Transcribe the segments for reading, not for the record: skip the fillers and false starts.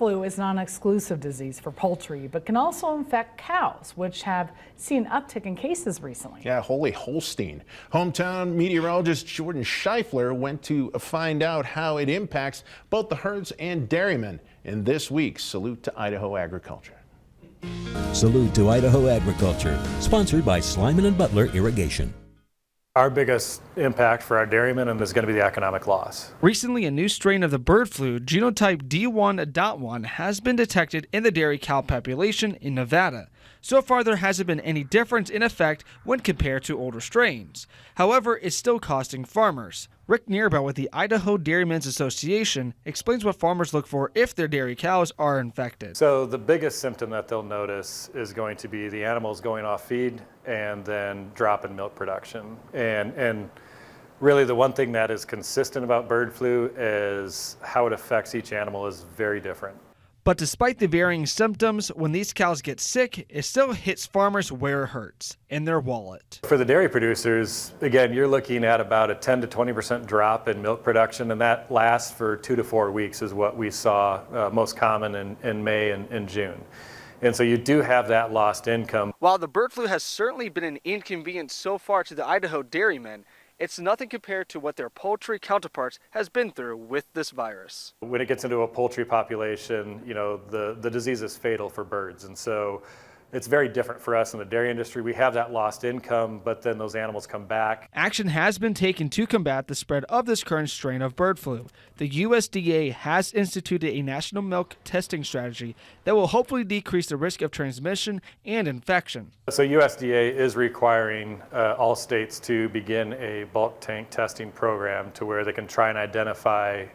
Flu is not an exclusive disease for poultry, but can also infect cows, which have seen an uptick in cases recently. Yeah, holy Holstein. Hometown meteorologist Jordan Scheifler went to find out how it impacts both the herds and dairymen in this week's Salute to Idaho Agriculture. Salute to Idaho Agriculture, sponsored by Slyman & Butler Irrigation. Our biggest impact for our dairymen is going to be the economic loss. Recently, a new strain of the bird flu, genotype D1.1, has been detected in the dairy cow population in Nevada. So far, there hasn't been any difference in effect when compared to older strains. However, it's still costing farmers. Rick Nearbow with the Idaho Dairymen's Association explains what farmers look for if their dairy cows are infected. So the biggest symptom that they'll notice is going to be the animals going off feed and then drop in milk production. And really the one thing that is consistent about bird flu is how it affects each animal is very different. But despite the varying symptoms, when these cows get sick, it still hits farmers where it hurts, in their wallet. For the dairy producers, again, you're looking at about a 10 to 20% drop in milk production, and that lasts for 2 to 4 weeks is what we saw most common in May and June. And so you do have that lost income. While the bird flu has certainly been an inconvenience so far to the Idaho dairymen, it's nothing compared to what their poultry counterparts has been through with this virus. When it gets into a poultry population, you know, the disease is fatal for birds. And so it's very different for us in the dairy industry. We have that lost income, but then those animals come back. Action has been taken to combat the spread of this current strain of bird flu. The USDA has instituted a national milk testing strategy that will hopefully decrease the risk of transmission and infection. So USDA is requiring all states to begin a bulk tank testing program to where they can try and identify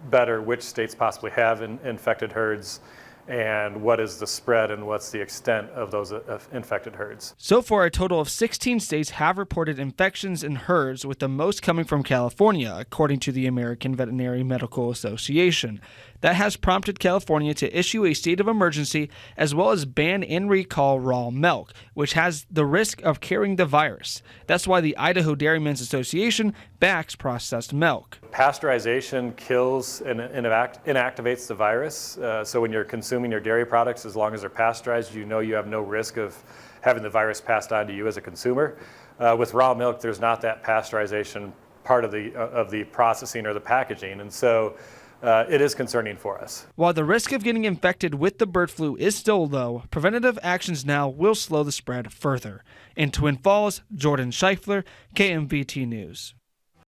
better which states possibly have infected herds and what is the spread and what's the extent of those infected herds. So far, a total of 16 states have reported infections in herds, with the most coming from California, according to the American Veterinary Medical Association. That has prompted California to issue a state of emergency as well as ban and recall raw milk, which has the risk of carrying the virus. That's why the Idaho Dairymen's Association backs processed milk. Pasteurization kills and inactivates the virus. So when you're consuming your dairy products, as long as they're pasteurized, you know you have no risk of having the virus passed on to you as a consumer. With raw milk, there's not that pasteurization part of the processing or the packaging, and so it is concerning for us. While the risk of getting infected with the bird flu is still low, preventative actions now will slow the spread further. In Twin Falls, Jordan Scheifler, KMVT News.